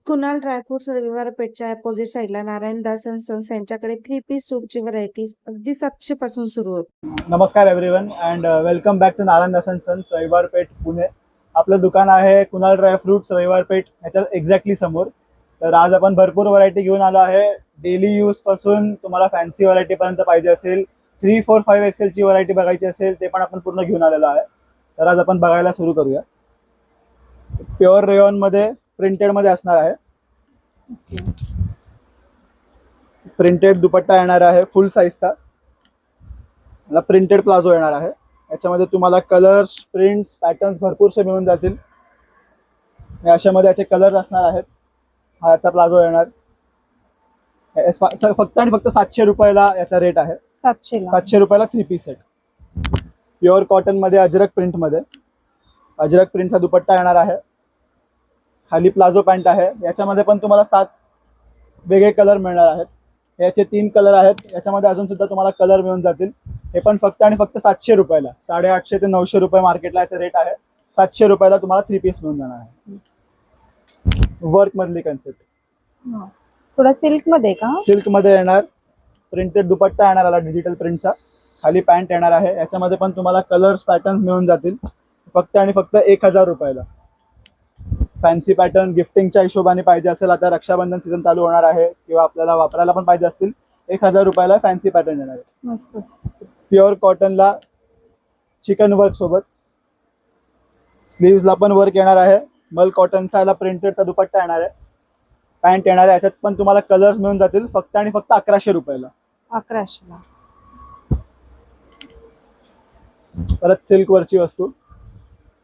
Kunal dry fruits रविवार पेठच्या opposite साईडला Narayan Das and sons यांच्याकडे 3 पीस सूटची व्हरायटीज अगदी 700 पासून सुरू होते. नमस्कार everyone and welcome back to Narayan Das and sons Raviwar Peth Pune. आपलं दुकान आहे कुणाल ड्रायफ्रुट्स रविवार पेठ ह्याच्या एक्झॅक्टली समोर. तर आज आपण भरपूर व्हरायटी घेऊन आलो आहे. डेली यूज पासून तुम्हाला फॅन्सी व्हरायटी पर्यंत पाहिजे असेल, 3, 4, 5 एक्सेलची व्हरायटी बघायची असेल ते पण आपण पूर्ण घेऊन आलेलो आहे. तर आज आपण बघायला सुरू करूया. प्युअर रेयॉन मध्ये प्रिंटेड मध्ये असणार आहे. प्रिंटेड दुपट्टा येणार आहे फुल साईजचा. मला प्रिंटेड प्लाझो येणार आहे. याच्यामध्ये तुम्हाला कलर्स, प्रिंट्स, पॅटर्न्स भरपूरसे मिळून जातील. अशामध्ये याचे कलर्स असणार आहेत. हा याचा प्लाझो येणार. फक्त आणि फक्त 700 रुपयाला याचा रेट आहे. 700 रुपयाला 3 पीस सेट. प्युअर कॉटन मध्ये अजरक प्रिंट मध्ये, अजरक प्रिंटचा दुपट्टा येणार आहे. खाली प्लाझो पॅन्ट आहे. याच्यामध्ये पण तुम्हाला 7 वेगळे कलर मिळणार आहेत. याचे 3 कलर आहेत. याच्यामध्ये अजून सुद्धा तुम्हाला कलर मिळून जातील. हे पण फक्त आणि फक्त 700 रुपयाला. 850 ते 900 रुपये मार्केटला याचा रेट आहे. 700 रुपयाला तुम्हाला 3 पीस मिळून जाणार आहे. वर्क मधली कन्सेप्ट. थोडा सिल्क मध्ये का? सिल्क मध्ये येणार. प्रिंटेड दुपट्टा येणार आला डिजिटल प्रिंटचा. खाली पॅन्ट येणार आहे. याच्यामध्ये पण तुम्हाला कलर्स, पॅटर्न्स मिळून जातील. फक्त आणि फक्त 1000 रुपयाला. फॅन्सी पॅटर्न गिफ्टिंगच्या हिशोबाने पाहिजे असेल, आता रक्षाबंधन सीझन चालू होणार आहे किंवा आपल्याला वापरायला पण पाहिजे असतील, 1000 रुपयाला फॅन्सी पॅटर्न येणार आहे. मस्त. प्युअर कॉटनला चिकन वर्क सोबत. स्लीव्सला पण वर्क येणार आहे. मल कॉटनचा याला प्रिंटेडचा दुपट्टा येणार आहे. पॅन्ट येणार आहे. याच्यात पण तुम्हाला कलर्स मिळून जातील फक्त आणि फक्त 1100 रुपयाला. 1100 ला. परत सिल्क वरची वस्तू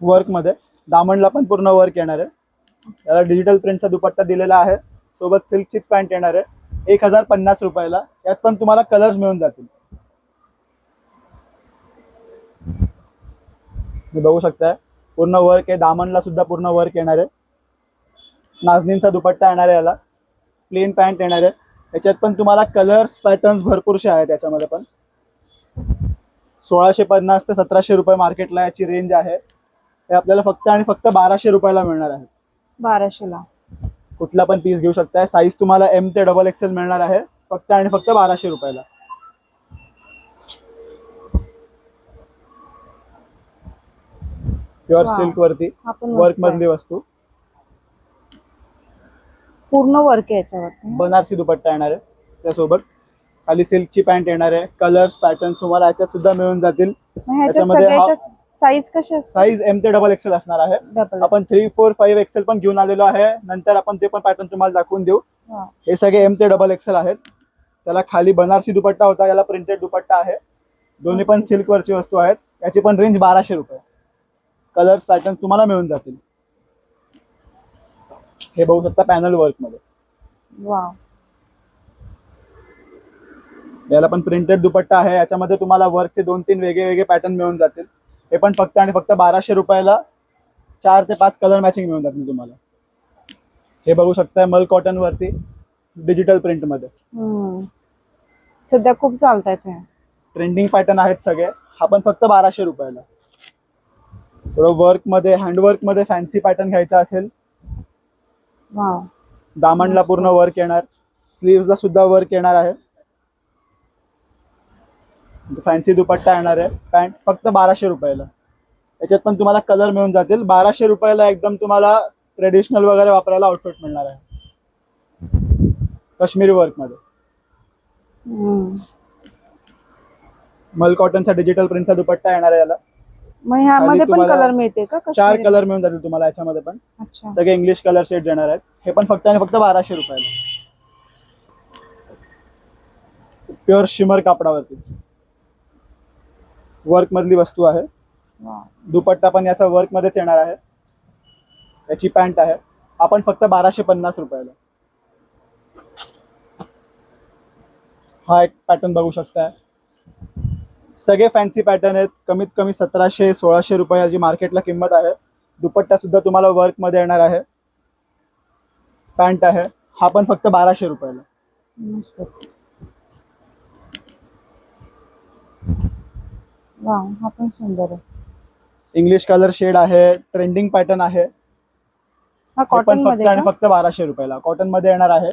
वर्क मध्ये. दामणला पण पूर्ण वर्क येणार आहे. याला डिजिटल प्रिंटचा दुपट्टा दिलेला आहे. सोबत सिल्कचीच पॅन्ट येणार आहे. 1050 रुपयाला. यात पण तुम्हाला कलर्स मिळून जातील. तुम्ही बघू शकताय पूर्ण वर्क आहे. दामणला सुद्धा पूर्ण वर्क येणार आहे. नाजनींचा दुपट्टा येणार आहे. याला प्लेन पॅन्ट येणार आहे. याच्यात पण तुम्हाला कलर्स, पॅटर्न्स भरपूरसे आहेत. याच्यामध्ये पण 1650 ते 1700 रुपये मार्केटला याची रेंज आहे. हे आपल्याला फक्त आणि फक्त 1200 रुपयाला मिळणार आहे. 1200 ला. कुठला पण पीस घेऊ शकताय. साईज तुम्हाला M ते XXL मिळणार आहे फक्त आणि फक्त 1200 रुपयाला. प्युअर सिल्क वरती वर्क मधली वस्तू. पूर्ण वर्क आहे याच्यावरती. बनारसी दुपट्टा येणार आहे. त्यासोबत खाली सिल्कची पॅन्ट येणार आहे. कलर्स, पॅटर्न्स तुम्हाला याच्यात सुद्धा मिळून जातील. याच्यामध्ये साईज कशी असते? साईज M ते XXL असणार आहे. आपण 3, 4, 5 एक्सेल पण घेऊन आलेलो आहे. नंतर आपण ते पण पॅटर्न तुम्हाला दाखवून देऊ. हे सगळे M ते XXL आहेत. त्याला खाली बनारसी दुपट्टा होता. याला प्रिंटेड दुपट्टा आहे. दोन्ही पण सिल्क वरची वस्तू आहेत. याची पण रेंज 1200 रुपये. कलर्स, पॅटर्न्स तुम्हाला मिळून जातील. हे बघू शकता पॅनल वर्क मध्ये. वाव. याला पण प्रिंटेड दुपट्टा आहे. याच्यामध्ये तुम्हाला वर्कचे 2-3 वेगळे पॅटर्न मिळून जातील. हे पण फक्त आणि फक्त 1200 रुपयाला 4 ते 5 कलर मॅचिंग मिळून जातील तुम्हाला. हे बघू शकताय मल कॉटन वरती डिजिटल प्रिंट मध्ये. सध्या खूप चालतायत हे. ट्रेंडिंग पॅटर्न आहेत सगळे. हा पण फक्त 1200 रुपयाला. थोडं वर्क मध्ये, हँडवर्क मध्ये फॅन्सी पॅटर्न घ्यायचा असेल, वाव, दामणला पूर्ण वर्क येणार. स्लीव्सला सुद्धा वर्क येणार आहे. फॅन्सी दुपट्टा येणार आहे. पॅन्ट फक्त 1200 रुपयाला. याच्यात पण तुम्हाला कलर मिळून जातील. 1200 रुपयाला एकदम तुम्हाला ट्रेडिशनल वगैरे वापरायला आउटफिट मिळणार आहे. काश्मीरी वर्क मध्ये. मल कॉटनचा डिजिटल प्रिंटचा दुपट्टा येणार आहे. याला मग ह्यामध्ये पण कलर मिळते का? 4 कलर मिळून जातील तुम्हाला याच्यामध्ये पण. सगळे इंग्लिश कलर शेड येणार आहेत. हे पण फक्त आणि फक्त 1200 रुपयाला. प्युअर शिमर कापडावरती वर्क मधली वस्तू आहे. दुपट्टा पण याचा वर्क मध्येच येणार आहे. याची पॅन्ट आहे. आपण फक्त 1250 रुपयाला. हा एक पॅटर्न बघू शकताय. सगळे फॅन्सी पॅटर्न आहेत. कमीत कमी 1700-1600 रुपयाची मार्केटला किंमत आहे. दुपट्टा सुद्धा तुम्हाला वर्क मध्ये येणार आहे. पॅन्ट आहे. हा पण फक्त 1200 रुपयाला. वाव, हा पण सुंदर आहे. इंग्लिश कलर शेड आहे. ट्रेंडिंग पॅटर्न आहे. हा हे पण कॉटन फक्त मध्ये आणि का? फक्त 1200 रुपयाला कॉटन मध्ये येणार आहे.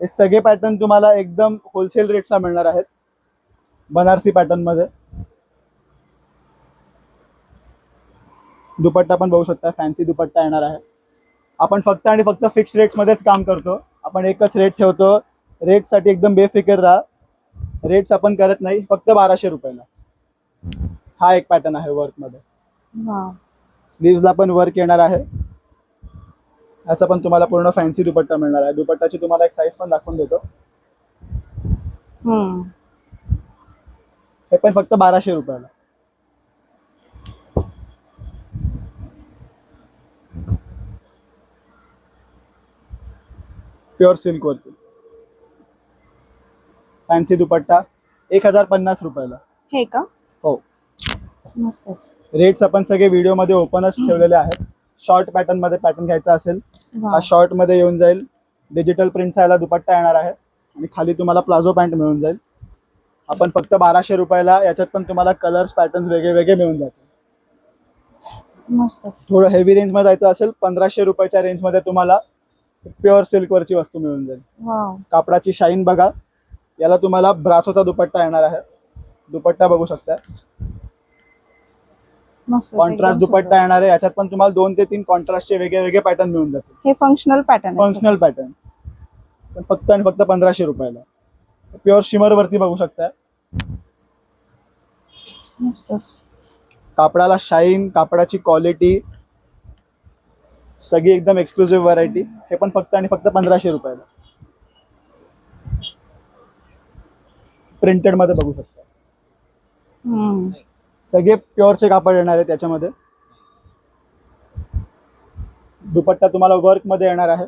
हे सगळे पॅटर्न तुम्हाला एकदम होलसेल रेट्सला मिळणार आहेत, बनारसी पॅटर्न मध्ये. दुपट्टा पण बघू शकता, फॅन्सी दुपट्टा येणार आहे. आपण फक्त आणि फक्त फिक्स रेट्स मध्येच काम करतो. आपण एकच रेट ठेवतो. रेट साठी एकदम बेफिकर राहा. रेट्स आपण करत नाही. फक्त 1200 रुपयाला हा एक पॅटर्न आहे वर्क मध्ये. वाव. स्लीव्सला पण वर्क येणार आहे. याचा पण तुम्हाला पूर्ण फॅन्सी दुपट्टा मिळणार आहे. दुपट्टाची तुम्हाला एक साईज पण दाखवून देतो. हम्म. हे पण फक्त 1200 रुपयाला. प्युअर सिल्क वरती फॅन्सी दुपट्टा 1050 रुपयाला. हे का? हो. मस्त. रेट्स आपण सगळे व्हिडिओ मध्ये ओपनच ठेवलेले आहेत. शॉर्ट पॅटर्न मध्ये पॅटर्न घ्यायचा असेल हा शॉर्ट मध्ये येऊन जाईल. डिजिटल प्रिंटचा याला दुपट्टा येणार आहे आणि खाली तुम्हाला प्लाझो पॅन्ट मिळून जाईल. आपण फक्त 1200 रुपयाला. याच्यात पण तुम्हाला कलर्स पॅटर्न वेगळे वेगळे मिळून जातील. मस्त. थोडं हेवी रेंज मध्ये जायचं असेल 1500 रुपयाच्या रेंज मध्ये तुम्हाला प्युअर सिल्क वरची वस्तू मिळून जाईल. वाव. कापडाची शाईन बघा. याला तुम्हाला ब्रासोचा दुपट्टा येणार आहे. दुपट्टा बघू शकता. मस्त. कॉन्ट्रास्ट दुपट्टा येणार आहे. याच्यात पण तुम्हाला 2 ते 3 कॉन्ट्रास्टचे वेगळे वेगळे पॅटर्न मिळून जातील. हे फंक्शनल पॅटर्न आहे. फंक्शनल पॅटर्न पण फक्त आणि फक्त 1500 रुपयाला. प्युअर शिमर वरती बघू शकता. मस्त. कापडाला शाईन, कापडाची क्वालिटी सगळी एकदम एक्सक्लुझिव्ह व्हरायटी. हे पण फक्त आणि फक्त 1500 रुपयाला. प्रिंटेड मध्ये बघू शकता. हम्म. सगळे प्युअरचे कापड येणार आहे त्याच्यामध्ये. दुपट्टा तुम्हाला वर्क मध्ये येणार आहे.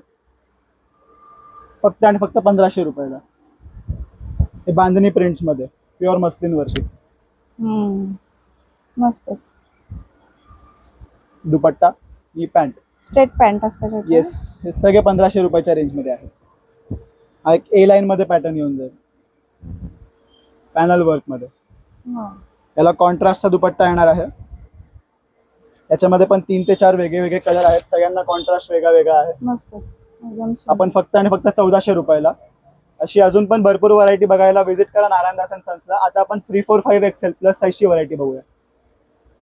फक्त आणि फक्त 1500 रुपयाला. हे बांधणी प्रिंट्स मध्ये प्युअर मस्लिन वरती. हम्म. मस्तच. दुपट्टा ही पॅन्ट. स्ट्रेट पॅन्ट असते का? येस. हे सगळे 1500 रुपयाच्या रेंज मध्ये आहे. हा एक ए लाईन मध्ये पॅटर्न येऊन जाईल पॅनल वर्क मध्ये. वाव. याला कॉन्ट्रास्टचा दुपट्टा येणार आहे. याच्यामध्ये पण 3 ते 4 वेगळे वेगळे कलर आहेत. सगळ्यांना कॉन्ट्रास्ट वेगळा वेगळा आहे. मस्तच. एकदम सुंदर. आपण फक्त आणि फक्त 1400 रुपयाला. अशी अजून पण भरपूर व्हरायटी बघायला व्हिजिट करा नारायण दास अँड सन्सला. आता आपण 3, 4, 5 XL प्लस साईजची व्हरायटी बघूया.